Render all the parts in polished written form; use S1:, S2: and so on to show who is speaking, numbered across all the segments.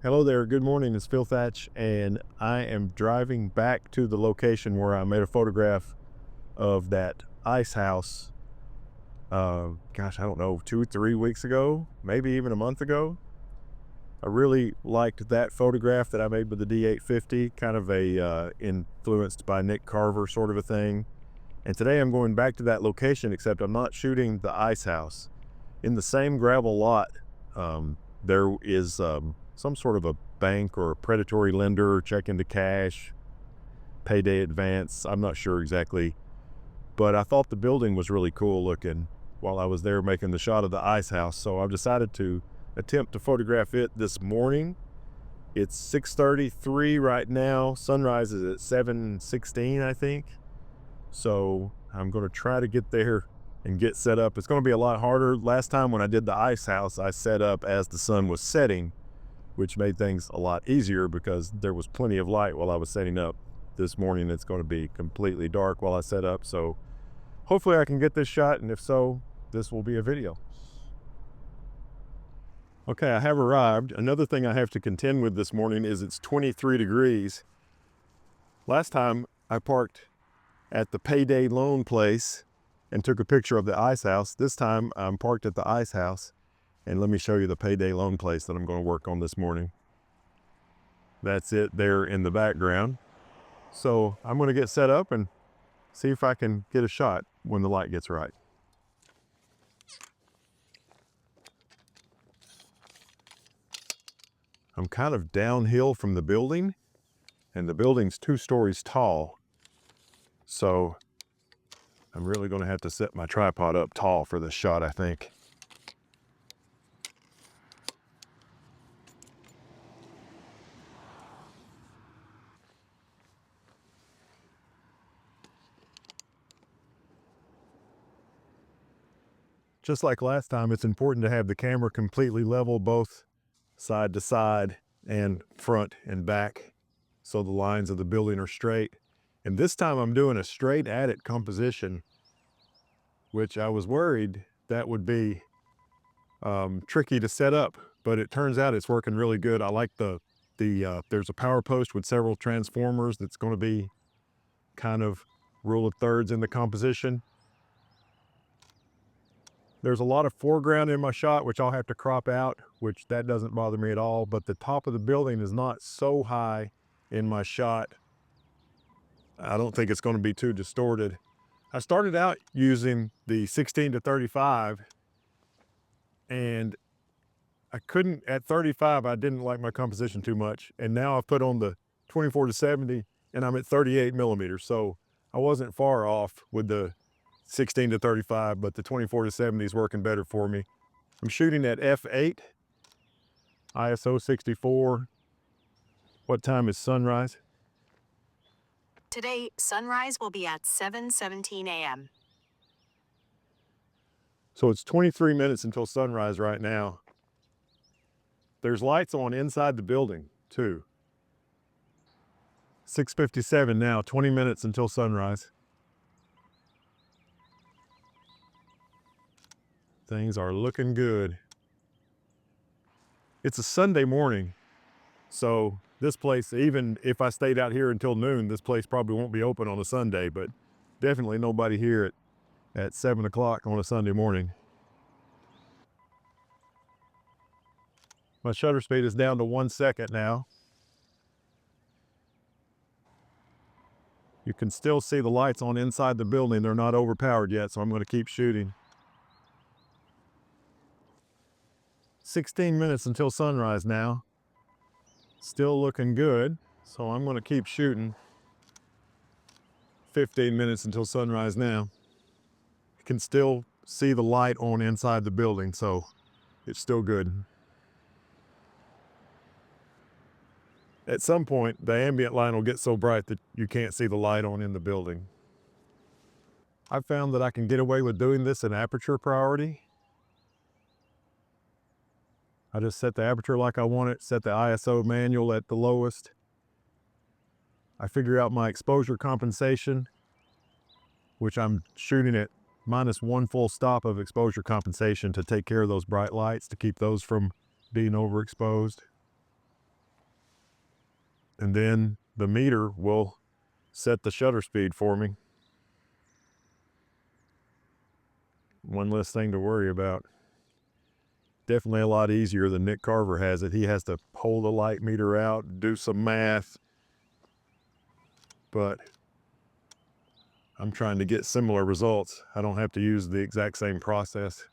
S1: Hello there, good morning, it's Phil Thach, and I am driving back to the location where I made a photograph of that ice house, I don't know, 2, 3 weeks ago, maybe even a month ago. I really liked that photograph that I made with the D850, kind of influenced by Nick Carver sort of a thing. And today I'm going back to that location, except I'm not shooting the ice house. In the same gravel lot, there is some sort of a bank or a predatory lender, check into cash, payday advance. I'm not sure exactly, but I thought the building was really cool looking while I was there making the shot of the ice house. So I've decided to attempt to photograph it this morning. It's 6:33 right now. Sunrise is at 7:16, I think. So I'm going to try to get there and get set up. It's going to be a lot harder. Last time when I did the ice house, I set up as the sun was setting, which made things a lot easier because there was plenty of light while I was setting up. This morning it's going to be completely dark while I set up, so hopefully I can get this shot, and if so, this will be a video. Okay, I have arrived. Another thing I have to contend with this morning is it's 23 degrees. Last time I parked at the payday loan place and took a picture of the ice house. This time I'm parked at the ice house, and let me show you the payday loan place that I'm going to work on this morning. That's it there in the background. So I'm going to get set up and see if I can get a shot when the light gets right. I'm kind of downhill from the building, and the building's 2 stories tall. So I'm really going to have to set my tripod up tall for this shot, I think. Just like last time, it's important to have the camera completely level, both side to side and front and back, so the lines of the building are straight. And this time I'm doing a straight at it composition, which I was worried that would be tricky to set up, but it turns out it's working really good. I like there's a power post with several transformers that's going to be kind of rule of thirds in the composition. There's a lot of foreground in my shot, which I'll have to crop out, which that doesn't bother me at all, but the top of the building is not so high in my shot. I don't think it's going to be too distorted. I started out using the 16-35, and I couldn't, at 35, I didn't like my composition too much. And now I've put on the 24-70 and I'm at 38 millimeters. So I wasn't far off with the 16-35, but the 24-70 is working better for me. I'm shooting at f8, ISO 64. What time is sunrise?
S2: Today, sunrise will be at 7:17 a.m.
S1: So it's 23 minutes until sunrise right now. There's lights on inside the building too. 6:57 now, 20 minutes until sunrise. Things are looking good. It's a Sunday morning, so this place, even if I stayed out here until noon, this place probably won't be open on a Sunday, but definitely nobody here at 7 o'clock on a Sunday morning. My shutter speed is down to 1 second now. You can still see the lights on inside the building. They're not overpowered yet, so I'm going to keep shooting. 16 minutes until sunrise now. Still looking good, so I'm going to keep shooting. 15 minutes until sunrise now. You can still see the light on inside the building, so it's still good. At some point, the ambient line will get so bright that you can't see the light on in the building. I've found that I can get away with doing this in aperture priority. I just set the aperture like I want it, set the ISO manual at the lowest. I figure out my exposure compensation, which I'm shooting at -1 full stop of exposure compensation to take care of those bright lights, to keep those from being overexposed. and then the meter will set the shutter speed for me. One less thing to worry about. Definitely a lot easier than Nick Carver has it. He has to pull the light meter out, do some math, but I'm trying to get similar results. I don't have to use the exact same process.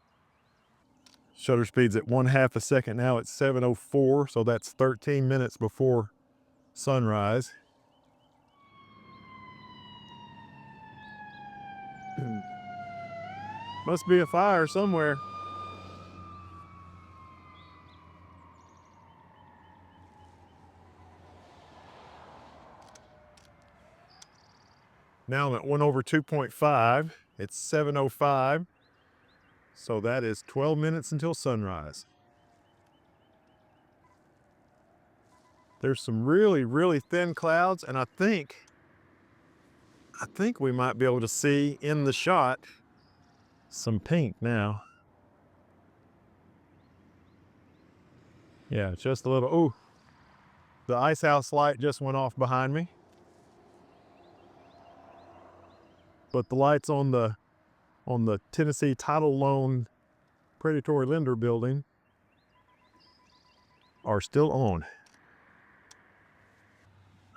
S1: Shutter speed's at 1/2 a second now. It's 7:04, so that's 13 minutes before sunrise. Must be a fire somewhere. Now I'm at 1/2.5. It's 7:05. So that is 12 minutes until sunrise. There's some really, really thin clouds, and I think we might be able to see in the shot some pink now. Yeah, just a little. Ooh, the ice house light just went off behind me. But the lights on the Tennessee Title Loan Predatory Lender building are still on.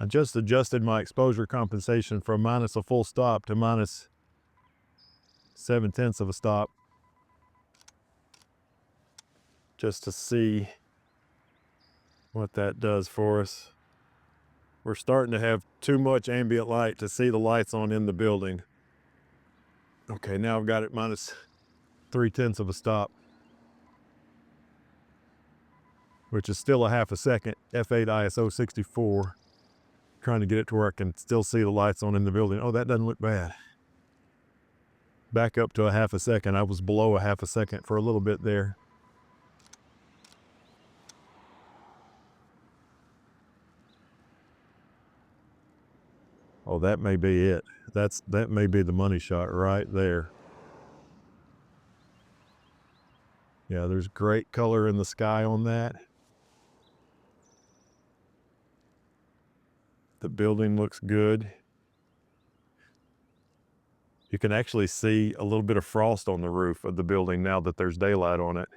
S1: I just adjusted my exposure compensation from minus a full stop to minus 7/10 of a stop, just to see what that does for us. We're starting to have too much ambient light to see the lights on in the building. Okay, now I've got it minus 3/10 of a stop, which is still a 1/2 a second. F8 ISO 64. Trying to get it to where I can still see the lights on in the building. Oh, that doesn't look bad. Back up to a 1/2 a second. I was below a 1/2 a second for a little bit there. Oh, that may be it. That may be the money shot right there. Yeah, there's great color in the sky on that. The building looks good. You can actually see a little bit of frost on the roof of the building now that there's daylight on it.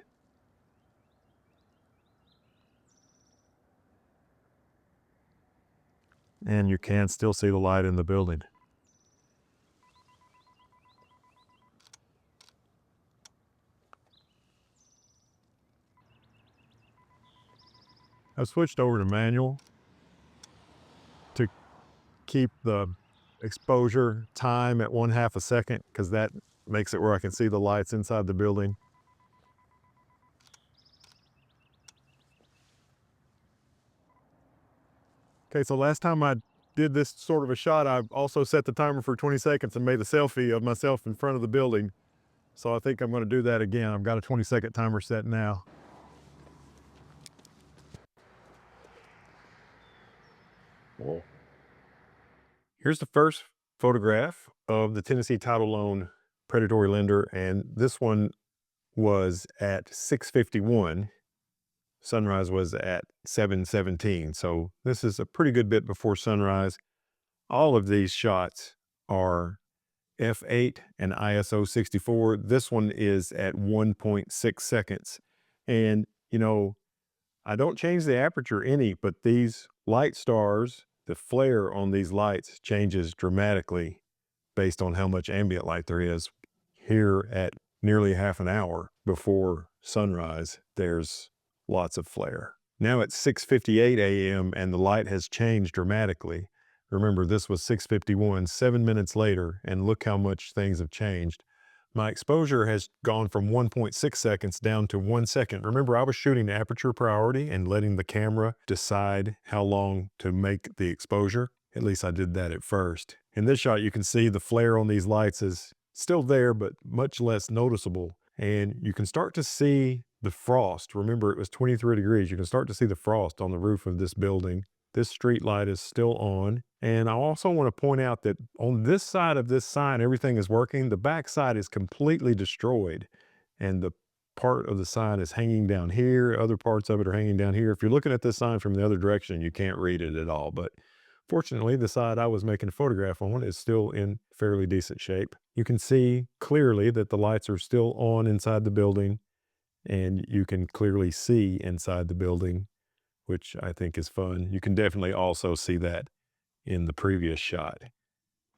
S1: And you can still see the light in the building. I've switched over to manual to keep the exposure time at 1/2 a second, because that makes it where I can see the lights inside the building. Okay, so last time I did this sort of a shot, I also set the timer for 20 seconds and made a selfie of myself in front of the building. So I think I'm going to do that again. I've got a 20-second timer set now. Whoa. Here's the first photograph of the Tennessee Title Loan Predatory Lender, and this one was at 6:51. Sunrise was at 7:17, so this is a pretty good bit before sunrise. All of these shots are f8 and ISO 64. This one is at 1.6 seconds. And, you know, I don't change the aperture any, but these light stars, the flare on these lights changes dramatically based on how much ambient light there is. Here at nearly half an hour before sunrise, there's lots of flare. Now it's 6:58 a.m. and the light has changed dramatically. Remember, this was 6:51, 7 minutes later, and look how much things have changed. My exposure has gone from 1.6 seconds down to 1 second. Remember, I was shooting aperture priority and letting the camera decide how long to make the exposure. At least I did that at first. In this shot, you can see the flare on these lights is still there, but much less noticeable. And you can start to see the frost. Remember, it was 23 degrees. You can start to see the frost on the roof of this building. This street light is still on. And I also want to point out that on this side of this sign, everything is working. The back side is completely destroyed. And the part of the sign is hanging down here. Other parts of it are hanging down here. If you're looking at this sign from the other direction, you can't read it at all. But fortunately, the side I was making a photograph on is still in fairly decent shape. You can see clearly that the lights are still on inside the building, and you can clearly see inside the building, which I think is fun. You can definitely also see that in the previous shot.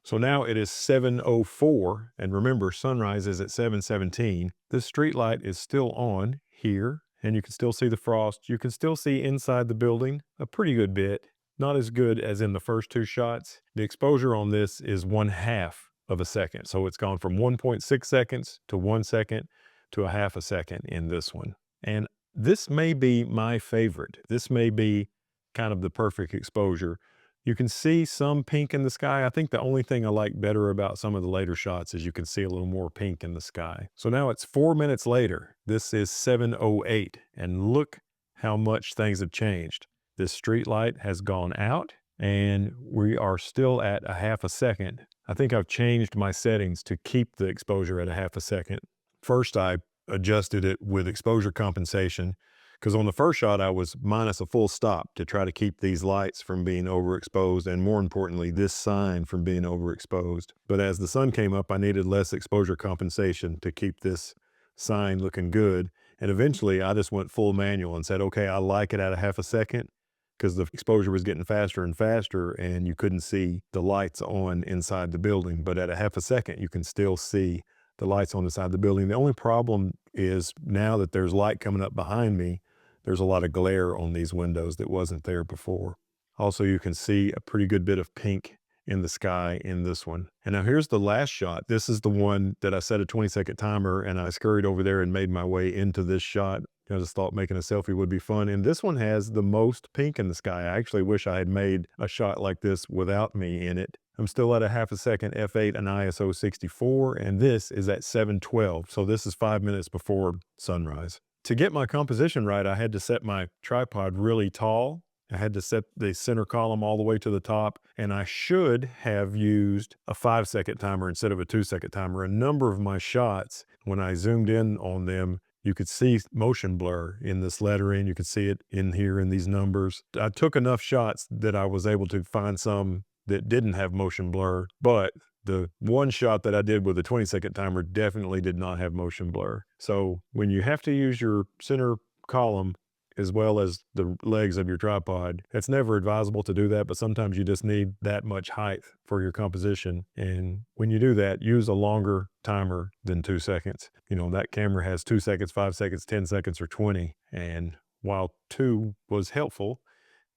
S1: So now it is 7:04, and remember, sunrise is at 7:17. This street light is still on here, and you can still see the frost. You can still see inside the building a pretty good bit. Not as good as in the first two shots. The exposure on this is 1/2 of a second. So it's gone from 1.6 seconds to 1 second to a 1/2 a second in this one. And this may be my favorite. This may be kind of the perfect exposure. You can see some pink in the sky. I think the only thing I like better about some of the later shots is you can see a little more pink in the sky. So now it's 4 minutes later. This is 7:08, and look how much things have changed. This street light has gone out, and we are still at a 1/2 a second. I think I've changed my settings to keep the exposure at a 1/2 a second. First, I adjusted it with exposure compensation, because on the first shot, I was minus a full stop to try to keep these lights from being overexposed, and more importantly, this sign from being overexposed. But as the sun came up, I needed less exposure compensation to keep this sign looking good. And eventually, I just went full manual and said, okay, I like it at a 1/2 a second, because the exposure was getting faster and faster, and you couldn't see the lights on inside the building. But at a 1/2 a second, you can still see the lights on the side of the building. The only problem is now that there's light coming up behind me, there's a lot of glare on these windows that wasn't there before. Also, you can see a pretty good bit of pink in the sky in this one. And now here's the last shot. This is the one that I set a 20-second timer, and I scurried over there and made my way into this shot. I just thought making a selfie would be fun. And this one has the most pink in the sky. I actually wish I had made a shot like this without me in it. I'm still at a 1/2 a second f8 and ISO 64, and this is at 7:12. So this is 5 minutes before sunrise. To get my composition right, I had to set my tripod really tall. I had to set the center column all the way to the top, and I should have used a 5-second timer instead of a 2-second timer. A number of my shots, when I zoomed in on them, you could see motion blur in this lettering. You could see it in here in these numbers. I took enough shots that I was able to find some that didn't have motion blur, but the one shot that I did with a 20-second timer definitely did not have motion blur. So when you have to use your center column as well as the legs of your tripod, it's never advisable to do that, but sometimes you just need that much height for your composition. And when you do that, use a longer timer than 2 seconds. You know, that camera has 2 seconds, 5 seconds, 10 seconds, or 20. And while 2 was helpful,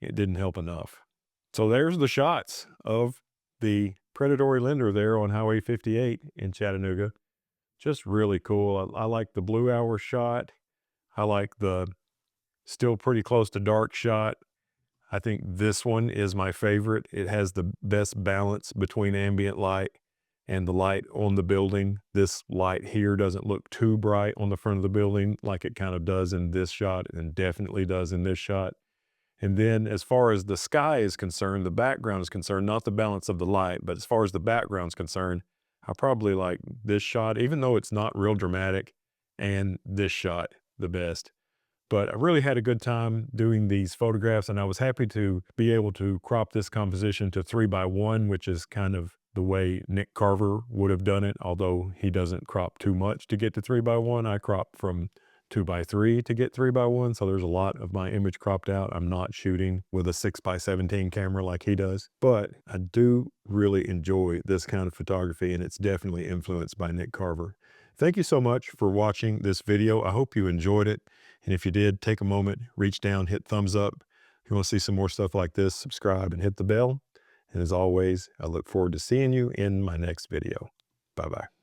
S1: it didn't help enough. So there's the shots of the Predatory lender there on Highway 58 in Chattanooga. Just really cool. I like the blue hour shot. I like the still pretty close to dark shot. I think this one is my favorite. It has the best balance between ambient light and the light on the building. This light here doesn't look too bright on the front of the building like it kind of does in this shot, and definitely does in this shot. And then as far as the sky is concerned, the background is concerned, not the balance of the light, but as far as the background is concerned, I probably like this shot, even though it's not real dramatic, and this shot the best. But I really had a good time doing these photographs, and I was happy to be able to crop this composition to 3:1, which is kind of the way Nick Carver would have done it, although he doesn't crop too much to get to 3:1. I crop from 2:3 to get 3:1, so there's a lot of my image cropped out. I'm not shooting with a 6:17 camera like he does, but I do really enjoy this kind of photography, and it's definitely influenced by Nick Carver. Thank you so much for watching this video. I hope you enjoyed it, and if you did, take a moment, reach down, hit thumbs up. If you want to see some more stuff like this, subscribe and hit the bell. And as always, I look forward to seeing you in my next video. Bye-bye.